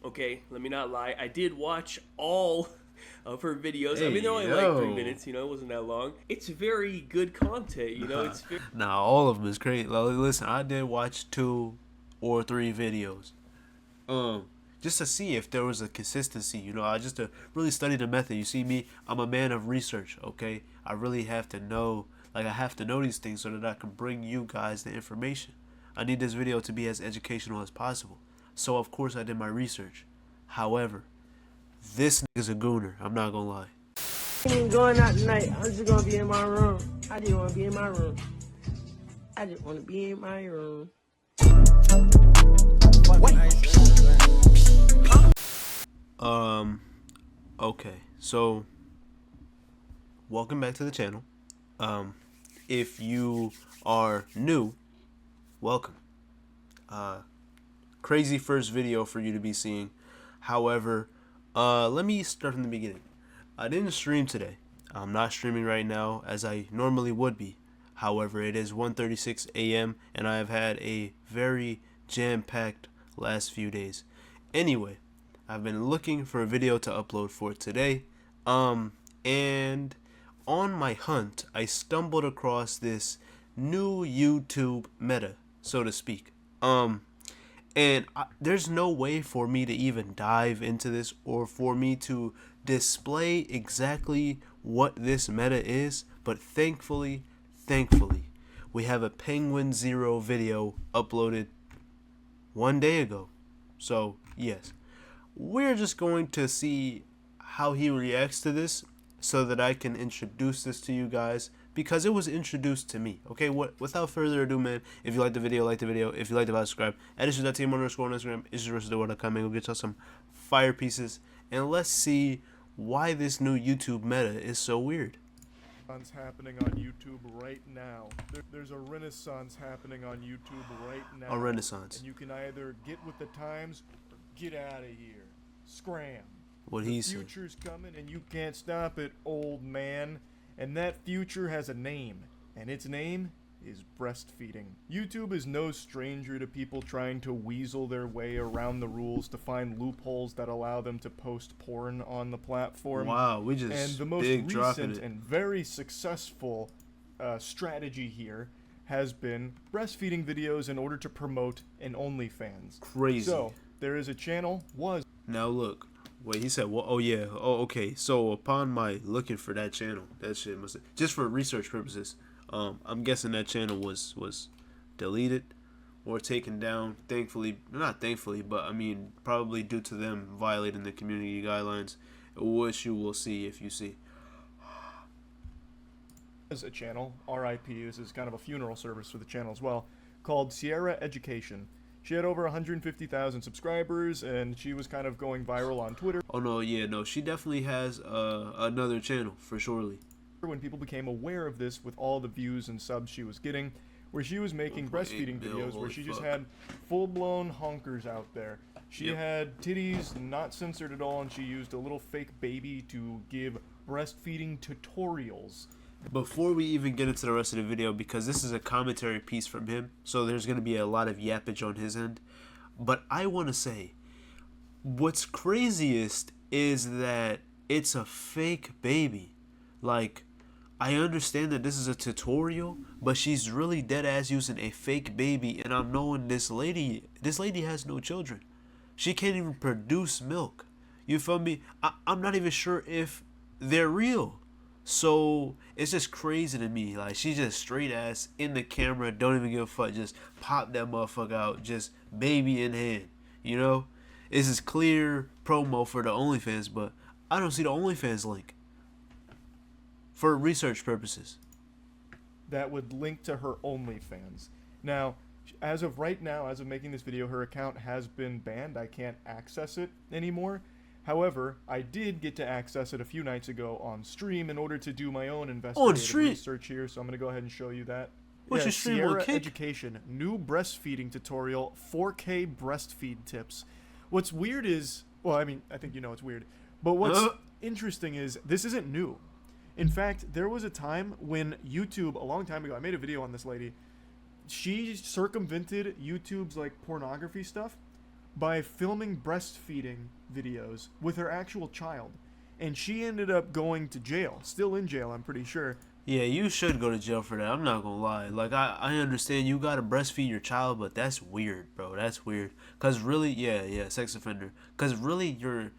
Okay, let me not lie. I did watch all of her videos. I Hey mean, they're only like 3 minutes. yo. It wasn't that long. It's very good content. Nah, It's very. nah, all of them is great. Like, listen, I did watch 2 or 3 videos. Um, just to see if there was a consistency. I just to really study the method. You see me, I'm a man of research. Okay, I really have to know. Like I have to know these things so that I can bring you guys the information. I need this video to be as educational as possible. So of course I did my research. However, this nigga's a gooner. I'm not gonna lie. Ain't going out tonight. I'm just gonna be in my room. I just wanna be in my room. I just wanna be in my room. Um, okay, so welcome back to the channel. If you are new, welcome. Crazy first video for you to be seeing. However, let me start from the beginning. I didn't stream today. I'm not streaming right now as I normally would be. However, it is 1:36 a.m. and I have had a very jam-packed last few days. Anyway, I've been looking for a video to upload for today. And on my hunt, I stumbled across this new YouTube meta, so to speak. There's no way for me to even dive into this or for me to display exactly what this meta is, but thankfully, we have a Penguin Zero video uploaded 1 day ago. So, yes. We're just going to see how he reacts to this so that I can introduce this to you guys because it was introduced to me. Okay, without further ado, man, if you like the video, like the video. If you like the video, subscribe. At issue.team on Instagram. Issue.com. Go get y'all some fire pieces. And let's see why this new YouTube meta is so weird. Happening on YouTube right now. There's a renaissance happening on YouTube right now. A renaissance. And you can either get with the times or get out of here. Scram. What he said. The future's coming and you can't stop it, old man. And that future has a name. And its name is breastfeeding. YouTube is no stranger to people trying to weasel their way around the rules to find loopholes that allow them to post porn on the platform. Wow, we just and the most big recent and very successful strategy here has been breastfeeding videos in order to promote an OnlyFans. Crazy. So there is a channel. Now look. Wait, he said, well, oh yeah, oh okay. So upon my looking for that channel, that shit must just for research purposes. I'm guessing that channel was deleted or taken down. Thankfully, not thankfully, but I mean probably due to them violating the community guidelines, which you will see if you see. As a channel, RIP. This is kind of a funeral service for the channel as well, called Sierra Education. She had over 150,000 subscribers, and she was kind of going viral on Twitter. Oh no, yeah, no, she definitely has another channel for surely. When people became aware of this with all the views and subs she was getting, where she was making breastfeeding videos where she just had full-blown honkers out there. She had titties not censored at all, and she used a little fake baby to give breastfeeding tutorials. Before we even get into the rest of the video, because this is a commentary piece from him, so there's going to be a lot of yappage on his end, but I want to say, what's craziest is that it's a fake baby. Like, I understand that this is a tutorial, but she's really dead ass using a fake baby, and I'm knowing this lady has no children. She can't even produce milk. You feel me? I'm not even sure if they're real. So it's just crazy to me. Like, she just straight ass in the camera, don't even give a fuck, just pop that motherfucker out, just baby in hand. This is clear promo for the OnlyFans, but I don't see the OnlyFans link. For research purposes. That would link to her OnlyFans. Now, as of right now, as of making this video, her account has been banned. I can't access it anymore. However, I did get to access it a few nights ago on stream in order to do my own investigative research here, so I'm going to go ahead and show you that. What's your stream Sierra Education, new breastfeeding tutorial, 4K breastfeed tips. What's weird is, well, I mean, I think you know it's weird, but what's interesting is this isn't new. In fact, there was a time when YouTube, a long time ago, I made a video on this lady. She circumvented YouTube's like pornography stuff by filming breastfeeding videos with her actual child. And she ended up going to jail. Still in jail, I'm pretty sure. Yeah, you should go to jail for that. I'm not gonna lie. Like, I understand you gotta breastfeed your child, but that's weird, bro. That's weird. Cause really, yeah, sex offender. Cause really, you're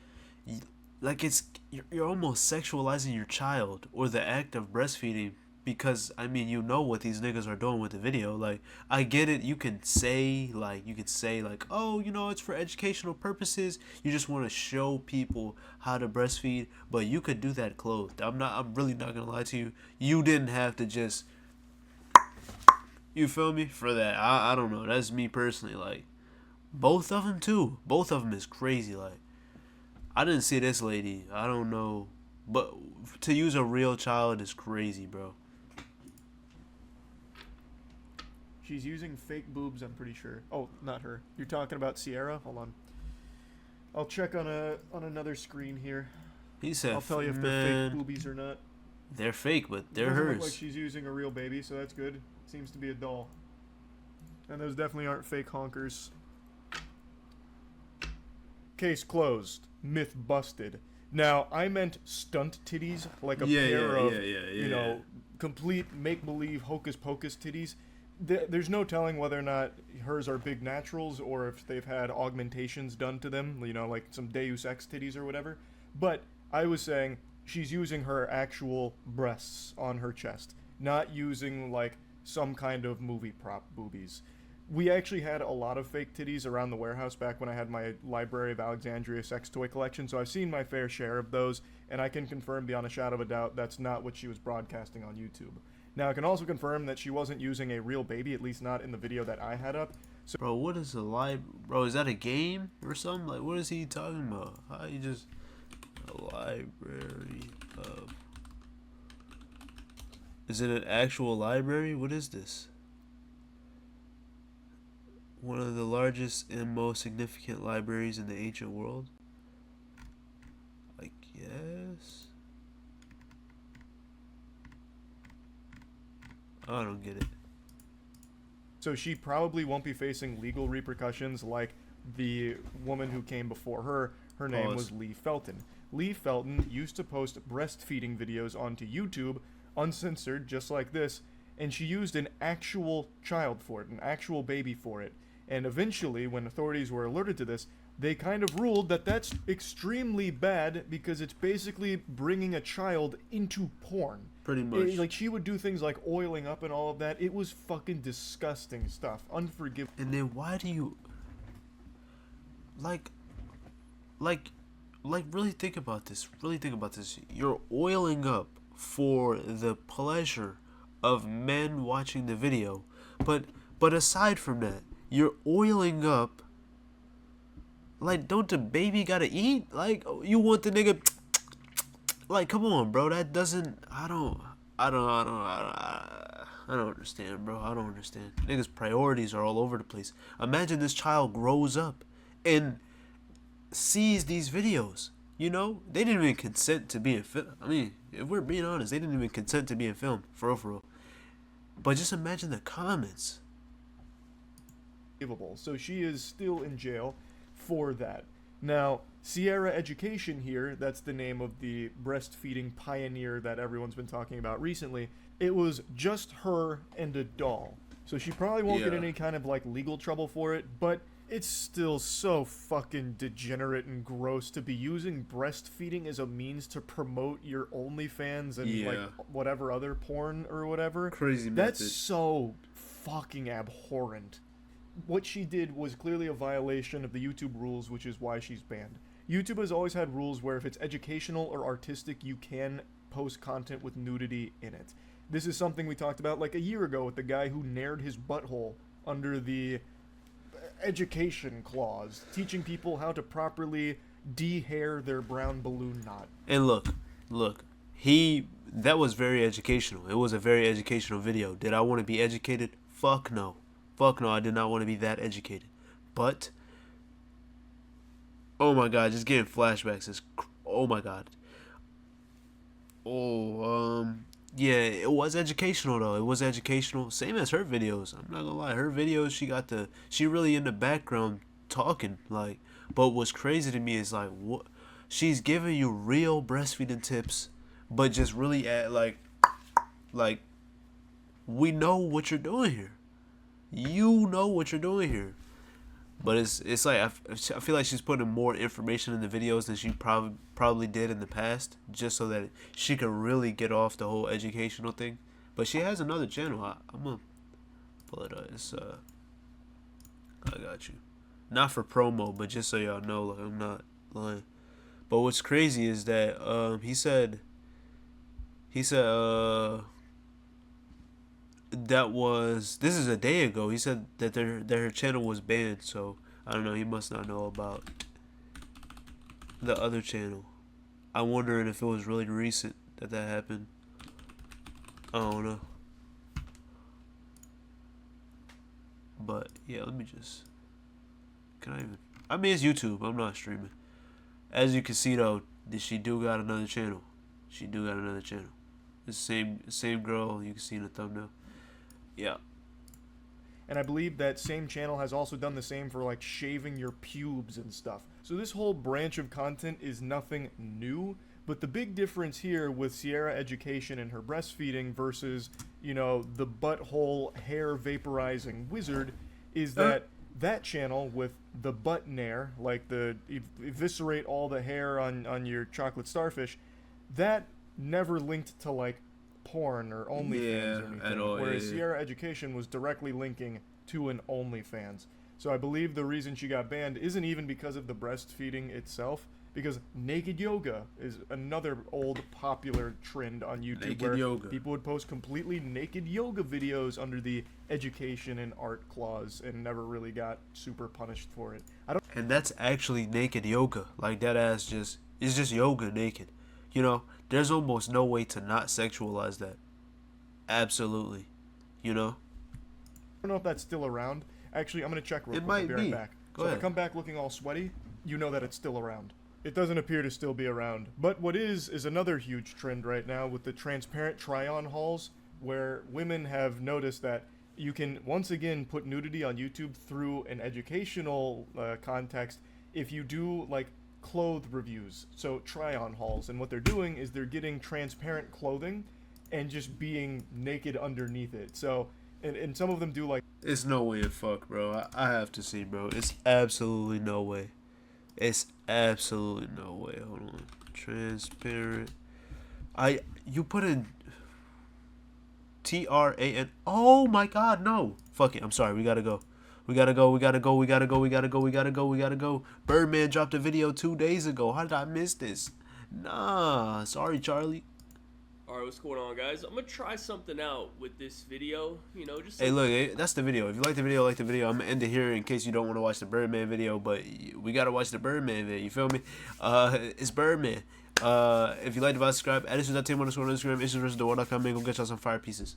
almost sexualizing your child or the act of breastfeeding. Because I mean, you know what these niggas are doing with the video. Like, I get it. You can say like, oh, you know, it's for educational purposes. You just want to show people how to breastfeed, but you could do that clothed. I'm really not gonna lie to you. You didn't have to just, you feel me, for that. I don't know. That's me personally. Like, both of them too. Both of them is crazy. Like, I didn't see this lady. I don't know, but to use a real child is crazy, bro. She's using fake boobs, I'm pretty sure. Oh, not her. You're talking about Sierra? Hold on. I'll check on another screen here. He said, I'll tell you if they're fake boobies or not. They're fake, but they're Doesn't hers. look like she's using a real baby, so that's good. Seems to be a doll. And those definitely aren't fake honkers. Case closed. Myth busted. Now, I meant stunt titties, like a pair of, you know, complete make-believe hocus-pocus titties. There's no telling whether or not hers are big naturals or if they've had augmentations done to them, you know, like some Deus Ex titties or whatever. But I was saying she's using her actual breasts on her chest, not using, like, some kind of movie prop boobies. We actually had a lot of fake titties around the warehouse back when I had my Library of Alexandria sex toy collection, so I've seen my fair share of those, and I can confirm beyond a shadow of a doubt that's not what she was broadcasting on YouTube. Now, I can also confirm that she wasn't using a real baby, at least not in the video that I had up. So, bro, what is bro, is that a game or something? Like, what is he talking about? How you just... A library of... Is it an actual library? What is this? One of the largest and most significant libraries in the ancient world? I guess... I don't get it. So she probably won't be facing legal repercussions like the woman who came before her. Her name was Lee Felton. Lee Felton used to post breastfeeding videos onto YouTube, uncensored, just like this, and she used an actual child for it, an actual baby for it. And eventually, when authorities were alerted to this, they kind of ruled that that's extremely bad because it's basically bringing a child into porn. Pretty much. Like, she would do things like oiling up and all of that. It was fucking disgusting stuff. Unforgivable. And then why do you... Like, really think about this. Really think about this. You're oiling up for the pleasure of men watching the video. But aside from that, you're oiling up... Like, don't the baby gotta eat? Like, you want the nigga... Like, come on, bro. That doesn't... I don't understand, bro. I don't understand. Niggas' priorities are all over the place. Imagine this child grows up and sees these videos. You know? They didn't even consent to being filmed. I mean, if we're being honest, they didn't even consent to being filmed. For real. But just imagine the comments. So she is still in jail for that. Now, Sierra Education here, that's the name of the breastfeeding pioneer that everyone's been talking about recently. It was just her and a doll. So she probably won't get any kind of, like, legal trouble for it, but it's still so fucking degenerate and gross to be using breastfeeding as a means to promote your OnlyFans and, like, whatever other porn or whatever. Crazy method. That's so fucking abhorrent. What she did was clearly a violation of the YouTube rules, which is why she's banned. YouTube has always had rules where if it's educational or artistic, you can post content with nudity in it. This is something we talked about like a year ago with the guy who nared his butthole under the education clause, teaching people how to properly de-hair their brown balloon knot. And look, that was very educational. It was a very educational video. Did I want to be educated? Fuck no. Fuck no, I did not want to be that educated. But, oh my god, just getting flashbacks oh my god. Yeah, it was educational though. It was educational. Same as her videos. I'm not gonna lie. Her videos, she really in the background talking. Like, but what's crazy to me is like what she's giving you real breastfeeding tips, but just really at like we know what you're doing here. You know what you're doing here. But it's like I feel like she's putting more information in the videos than she probably did in the past, just so that she could really get off the whole educational thing. But she has another channel. I'm gonna pull it up. It's I got you. Not for promo, but just so y'all know, like I'm not lying. But what's crazy is that he said this is a day ago. He said that her channel was banned, so I don't know, he must not know about the other channel. I'm wondering if it was really recent that happened. I don't know. But yeah, let me just I mean, it's YouTube. I'm not streaming. As you can see though, she do got another channel. She do got another channel. The same girl you can see in the thumbnail. Yeah. And I believe that same channel has also done the same for like shaving your pubes and stuff. So this whole branch of content is nothing new, but the big difference here with Sierra Education and her breastfeeding versus, you know, the butthole hair vaporizing wizard is that that channel with the butt nair, like the eviscerate all the hair on your chocolate starfish, that never linked to like porn or OnlyFans or anything. At all, whereas Sierra Education was directly linking to an OnlyFans. So I believe the reason she got banned isn't even because of the breastfeeding itself, because naked yoga is another old popular trend on YouTube naked yoga. People would post completely naked yoga videos under the education and art clause and never really got super punished for it. And that's actually naked yoga. Like that ass it's just yoga naked. You know, there's almost no way to not sexualize that. Absolutely. You know? I don't know if that's still around. Actually, I'm going to check real quick. Might I'll be right be. back. Go So ahead. if I come back looking all sweaty, you know that it's still around. It doesn't appear to still be around. But what is another huge trend right now with the transparent try-on hauls, where women have noticed that you can once again put nudity on YouTube through an educational context if you do like clothes reviews, so try-on hauls. And what they're doing is they're getting transparent clothing and just being naked underneath it. So and some of them do like, it's no way in fuck, bro. I have to see, bro. It's absolutely no way. It's absolutely no way. Hold on. Transparent. You put in TRAN. Oh my god, no. Fuck it. I'm sorry. We gotta go. We gotta go. Birdman dropped a video 2 days ago. How did I miss this? Nah. Sorry, Charlie. Alright, what's going on, guys? I'm gonna try something out with this video. You know, just Hey, look, that's the video. If you like the video, I'm gonna end it here in case you don't want to watch the Birdman video, but we gotta watch the Birdman video. You feel me? It's Birdman. If you like the video, subscribe. Addison.team on Instagram. Issues.com. Go get y'all some fire pieces.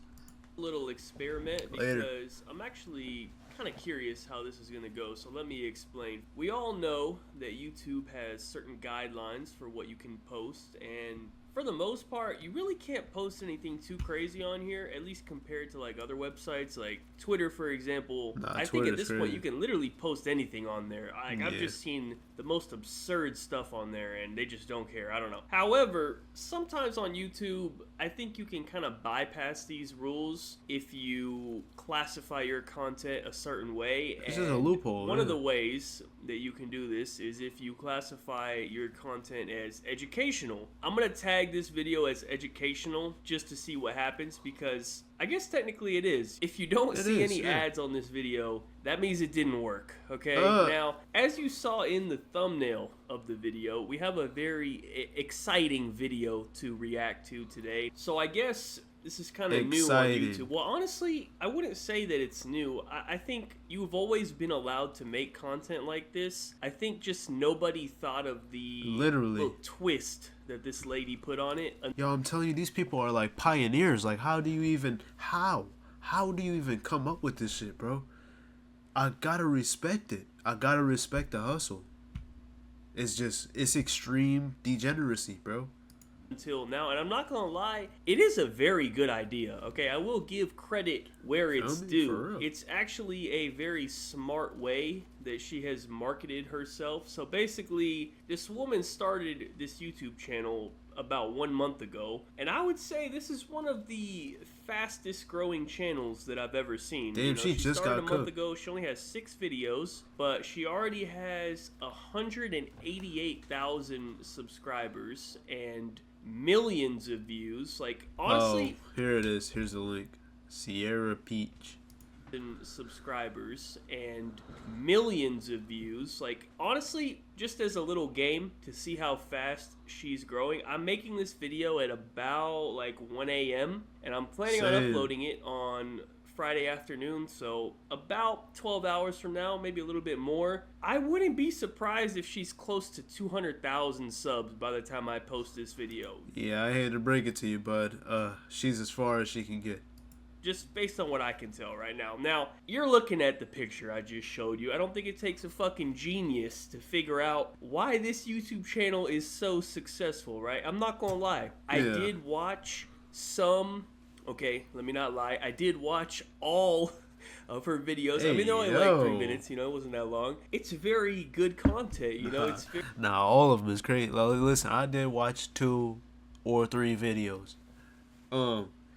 little experiment because Later. I'm actually kind of curious how this is going to go, so let me explain. We all know that YouTube has certain guidelines for what you can post, and for the most part, you really can't post anything too crazy on here, at least compared to like other websites, like Twitter, for example. I think at this point you can literally post anything on there. I've just seen the most absurd stuff on there, and they just don't care. I don't know. However, sometimes on YouTube, I think you can kind of bypass these rules if you classify your content a certain way. This is a loophole. One of the ways that you can do this is if you classify your content as educational. I'm gonna tag this video as educational just to see what happens, because I guess technically it is. If you don't see any ads on this video, that means it didn't work, okay? Now, as you saw in the thumbnail of the video, we have a very exciting video to react to today. So I guess this is kind of new on YouTube. Well, honestly, I wouldn't say that it's new. I think you've always been allowed to make content like this. I think just nobody thought of the little twist that this lady put on it. Yo, I'm telling you, these people are like pioneers. Like, how do you even come up with this shit, bro? I gotta respect it. I gotta respect the hustle. It's extreme degeneracy, bro. until now, and I'm not gonna lie, it is a very good idea. Okay, I will give credit where it's due. It's actually a very smart way that she has marketed herself. So basically, this woman started this YouTube channel about 1 month ago, and I would say this is one of the fastest growing channels that I've ever seen. Damn, she just started got a month ago. She only has 6 videos, but she already has 188,000 subscribers and millions of views. Like, honestly, here it is. Here's the link. Sierra Peach. Subscribers and millions of views. Like, honestly, just as a little game to see how fast she's growing, I'm making this video at about like 1 a.m. and I'm planning on uploading it on Friday afternoon, so about 12 hours from now, maybe a little bit more. I wouldn't be surprised if she's close to 200,000 subs by the time I post this video. Yeah, I hate to break it to you, bud. She's as far as she can get. Just based on what I can tell right now. Now, you're looking at the picture I just showed you. I don't think it takes a fucking genius to figure out why this YouTube channel is so successful, right? I'm not gonna lie. I did watch some... Okay, let me not lie. I did watch all of her videos. I mean, they're only like 3 minutes, you know, it wasn't that long. It's very good content, you know. It's very... Nah, all of them is great. Listen, I did watch 2 or 3 videos.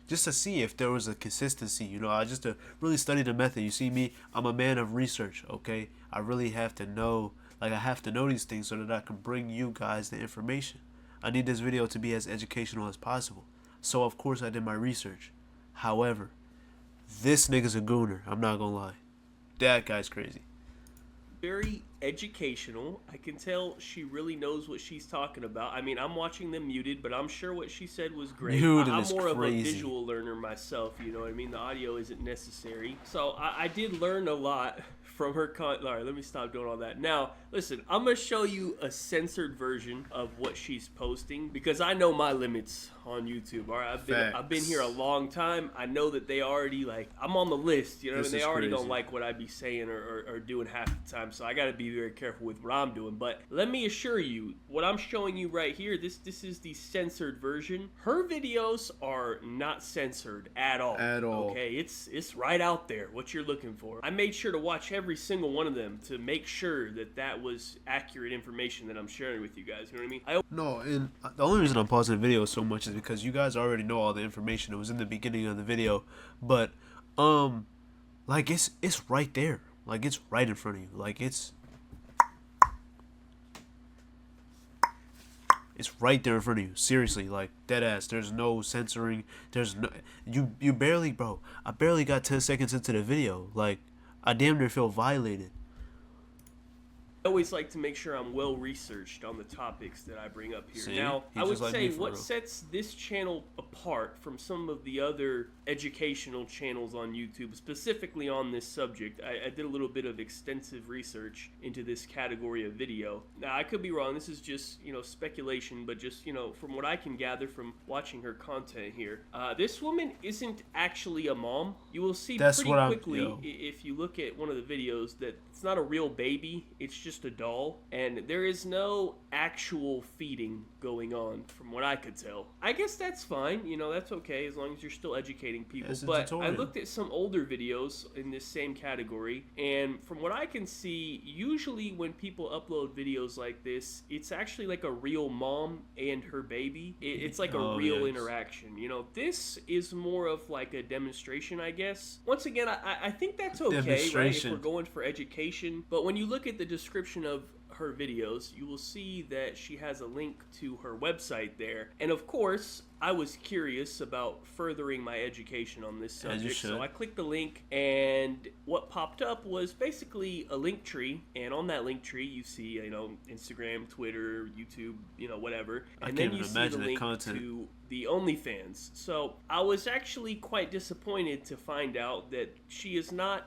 Just to see if there was a consistency, you know. I just to really study the method. You see me, I'm a man of research, okay? I really have to know, like, I have to know these things so that I can bring you guys the information. I need this video to be as educational as possible. So, of course, I did my research. However, this nigga's a gooner. I'm not gonna lie. That guy's crazy. Very educational. I can tell she really knows what she's talking about. I mean, I'm watching them muted, but I'm sure what she said was great. I'm more of a visual learner myself, you know what I mean? The audio isn't necessary. So I did learn a lot from her Alright, let me stop doing all that. Now, listen, I'm going to show you a censored version of what she's posting because I know my limits on YouTube. Alright, I've been here a long time. I know that they already, like, I'm on the list, you know what I mean? They already don't like what I be saying or doing half the time, so I got to be very careful with what I'm doing. But let me assure you, what I'm showing you right here, this is the censored version. Her videos are not censored at all. Okay, it's right out there, what you're looking for. I made sure to watch every single one of them to make sure that that was accurate information that I'm sharing with you guys. You know what I mean? No, and the only reason I'm pausing the video so much is because you guys already know all the information. It was in the beginning of the video, but like it's right there. Like it's right in front of you. Like it's right there in front of you. Seriously, like dead ass. There's no censoring. There's no you barely, bro. I barely got 10 seconds into the video. Like I damn near feel violated. I always like to make sure I'm well researched on the topics that I bring up here. See? Now, He's I would just like say me for what real. sets this channel apart from some of the other educational channels on YouTube, specifically on this subject, I did a little bit of extensive research into this category of video. Now, I could be wrong. This is just, you know, speculation, but just, you know, from what I can gather from watching her content here, this woman isn't actually a mom. You will see pretty quickly if you look at one of the videos that it's not a real baby. It's just a doll, and there is no actual feeding going on from what I could tell. I guess that's fine, you know, that's okay as long as you're still educating people. But I looked at some older videos in this same category, and from what I can see, usually when people upload videos like this, it's actually like a real mom and her baby. It's like a real interaction, you know. This is more of like a demonstration, I guess. Once again, I think that's okay, right, if we're going for education. But when you look at the description of her videos, you will see that she has a link to her website there. And of course, I was curious about furthering my education on this subject, so I clicked the link, and what popped up was basically a link tree, and on that link tree you see, you know, Instagram, Twitter, YouTube, you know, whatever, and then you see the link to the OnlyFans. So I was actually quite disappointed to find out that she is not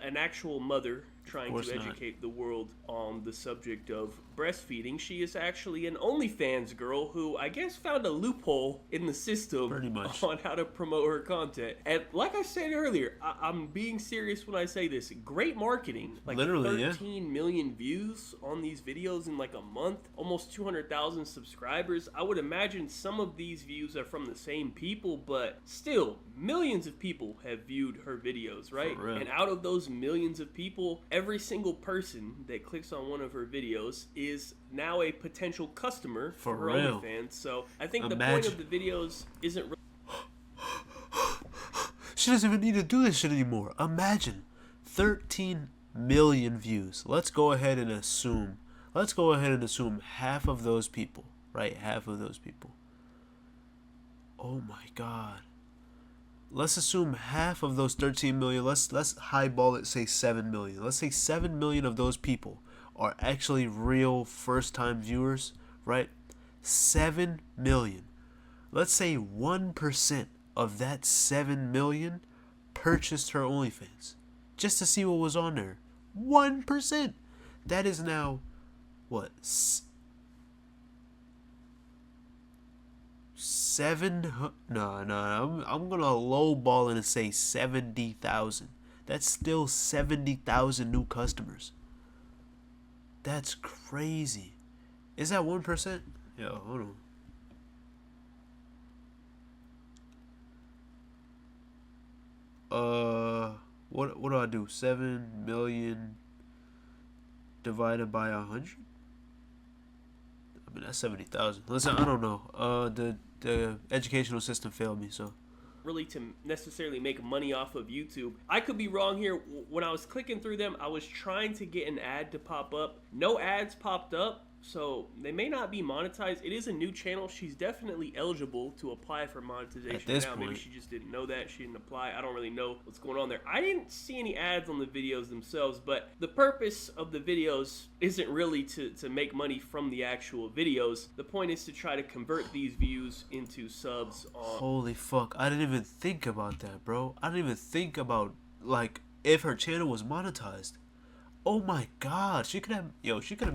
an actual mother trying to educate the world on the subject of breastfeeding. She is actually an OnlyFans girl who I guess found a loophole in the system Pretty much. on how to promote her content. And like I said earlier, I'm being serious when I say this. Great marketing. Like Literally, 13 million views on these videos in like a month. Almost 200,000 subscribers. I would imagine some of these views are from the same people, but still, millions of people have viewed her videos, right? For real. And out of those millions of people, every single person that clicks on one of her videos is now a potential customer for her real. OnlyFans. So I think the Imagine. point of the videos isn't really She doesn't even need to do this shit anymore. Imagine 13 million views. Let's go ahead and assume half of those people, right? Half of those people. Oh my god. Let's assume half of those 13 million. Let's highball it, say 7 million. Let's say 7 million of those people are actually real first-time viewers, right? 7 million. Let's say 1% of that 7 million purchased her OnlyFans just to see what was on there. 1%. That is now what? 7? No. I'm gonna lowball it and say 70,000. That's still 70,000 new customers. That's crazy. Is that 1%? Yo, hold on. What do I do? 7 million divided by 100? I mean, that's 70,000. Listen, I don't know. The educational system failed me, so. to necessarily make money off of YouTube. I could be wrong here. When I was clicking through them, I was trying to get an ad to pop up. No ads popped up, so they may not be monetized. It is a new channel. She's definitely eligible to apply for monetization At this now. point. Maybe she just didn't know that. She didn't apply. I don't really know what's going on there. I didn't see any ads on the videos themselves, but the purpose of the videos isn't really to make money from the actual videos. The point is to try to convert these views into subs on. Holy fuck. I didn't even think about that, bro. I didn't even think about, like, if her channel was monetized. Oh my god. She could have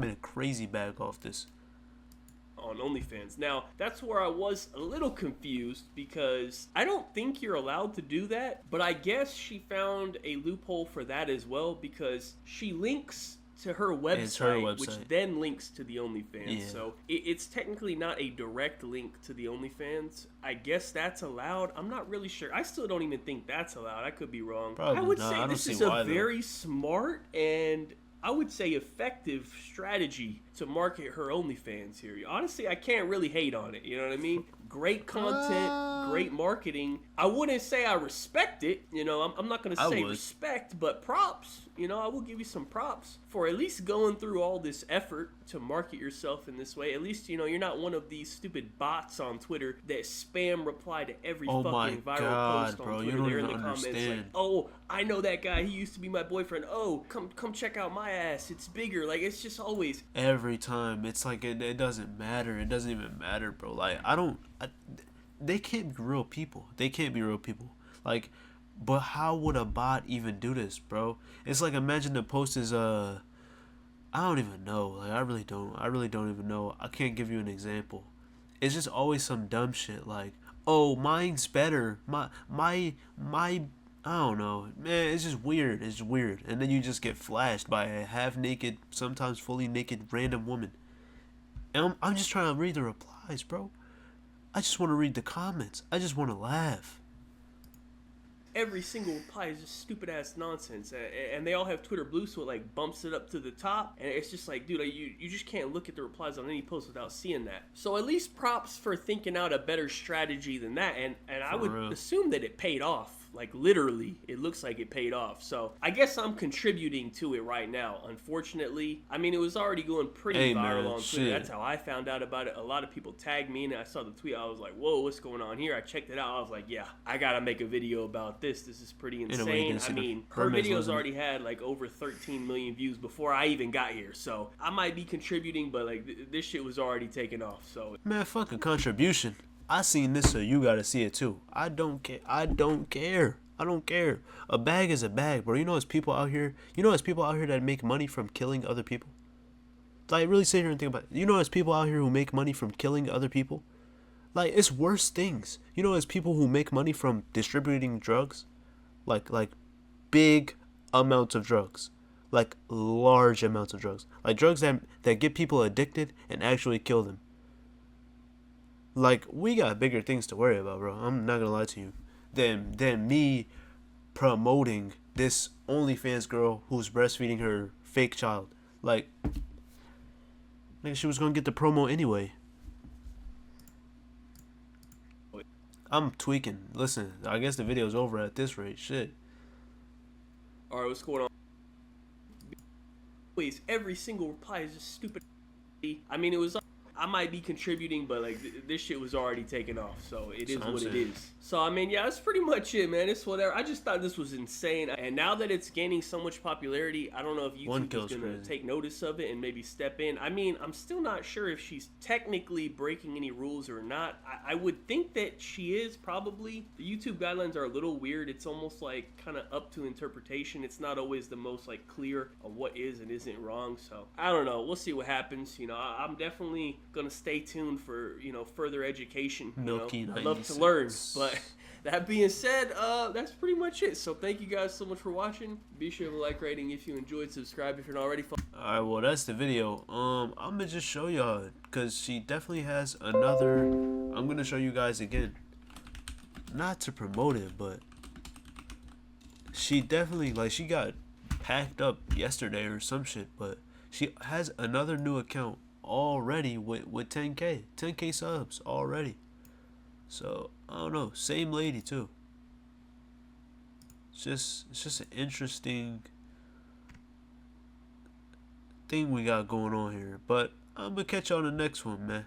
made a crazy bag off this. On OnlyFans. Now, that's where I was a little confused because I don't think you're allowed to do that, but I guess she found a loophole for that as well because she links to her website, which then links to the OnlyFans. Yeah. So it's technically not a direct link to the OnlyFans. I guess that's allowed. I'm not really sure. I still don't even think that's allowed. I could be wrong. Probably I would not. I say don't this see is why, a though. very smart and I would say effective strategy to market her OnlyFans here. Honestly, I can't really hate on it. You know what I mean? Great content, great marketing. I wouldn't say I respect it. You know, I'm not going to say would. respect, but props. You know, I will give you some props for at least going through all this effort to market yourself in this way. At least, you know, you're not one of these stupid bots on Twitter that spam reply to every Oh my fucking viral God, post on bro, you Twitter. don't They're in the even comments like, understand. oh, I know that guy. He used to be my boyfriend. Oh, come check out my ass. It's bigger. Like, it's just always Every time. It's like it doesn't matter. It doesn't even matter, bro. Like, they can't be real people. They can't be real people. Like, but how would a bot even do this, bro? It's like, imagine the post is I don't even know. Like, I really don't even know. I can't give you an example. It's just always some dumb shit like, oh, mine's better. My I don't know. Man, it's just weird. It's weird. And then you just get flashed by a half-naked, sometimes fully naked random woman. And I'm just trying to read the replies, bro. I just want to read the comments. I just want to laugh. every single reply is just stupid ass nonsense, and they all have Twitter Blue, so it like bumps it up to the top, and it's just like, dude, you just can't look at the replies on any post without seeing that. So at least props for thinking out a better strategy than that, and I would assume that it paid off. Like, literally, it looks like it paid off. So I guess I'm contributing to it right now. Unfortunately, I mean, it was already going pretty viral on Twitter. That's how I found out about it. A lot of people tagged me, and I saw the tweet. I was like, whoa, what's going on here? I checked it out. I was like, yeah, I gotta make a video about this. This is pretty insane. I mean, her videos already had like over 13 million views before I even got here. So I might be contributing, but like this shit was already taking off. So man, fuck a contribution. I seen this, so you gotta see it too. I don't care. I don't care. A bag is a bag, bro. You know, there's people out here. You know, there's people out here that make money from killing other people. Like, really sit here and think about it. You know, there's people out here who make money from killing other people. Like, it's worse things. You know, there's people who make money from distributing drugs. Like big amounts of drugs. Like, large amounts of drugs. Like, drugs that get people addicted and actually kill them. Like, we got bigger things to worry about, bro. I'm not gonna lie to you. Than me promoting this OnlyFans girl who's breastfeeding her fake child. Like, nigga, she was gonna get the promo anyway. I'm tweaking. Listen, I guess the video's over at this rate. Shit. Alright, what's going on? Please, every single reply is just stupid. I mean, it was. I might be contributing, but like this shit was already taken off, so it is what it is. So I mean, yeah, that's pretty much it, man. It's whatever. I just thought this was insane, and now that it's gaining so much popularity, I don't know if YouTube is gonna take notice of it and maybe step in. I mean, I'm still not sure if she's technically breaking any rules or not. I would think that she is probably. The YouTube guidelines are a little weird. It's almost like kind of up to interpretation. It's not always the most like clear on what is and isn't wrong. So I don't know. We'll see what happens. You know, I'm definitely gonna stay tuned for, you know, further education. Milky, I love to learn, but that being said, that's pretty much it. So thank you guys so much for watching. Be sure to like, rating if you enjoyed, subscribe if you're not already. Alright, well, that's the video. I'm gonna just show y'all, because she definitely has another. I'm gonna show you guys again, not to promote it, but she definitely, like, she got packed up yesterday or some shit, but she has another new account already with 10k subs already. So I don't know, same lady too. It's just an interesting thing we got going on here. But I'm gonna catch you on the next one, man.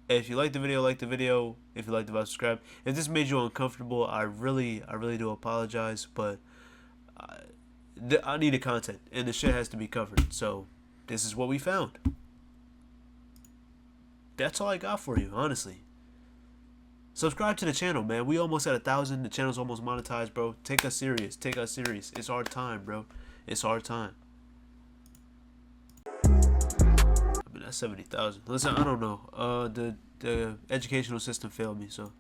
If you like the video, like the video. If you like the video, subscribe. If this made you uncomfortable, I really do apologize, but I needed content and the shit has to be covered, so this is what we found. That's all I got for you, honestly. Subscribe to the channel, man. We almost at 1,000. The channel's almost monetized, bro. Take us serious. Take us serious. It's our time, bro. It's our time. I mean, that's 70,000. Listen, I don't know. The educational system failed me, so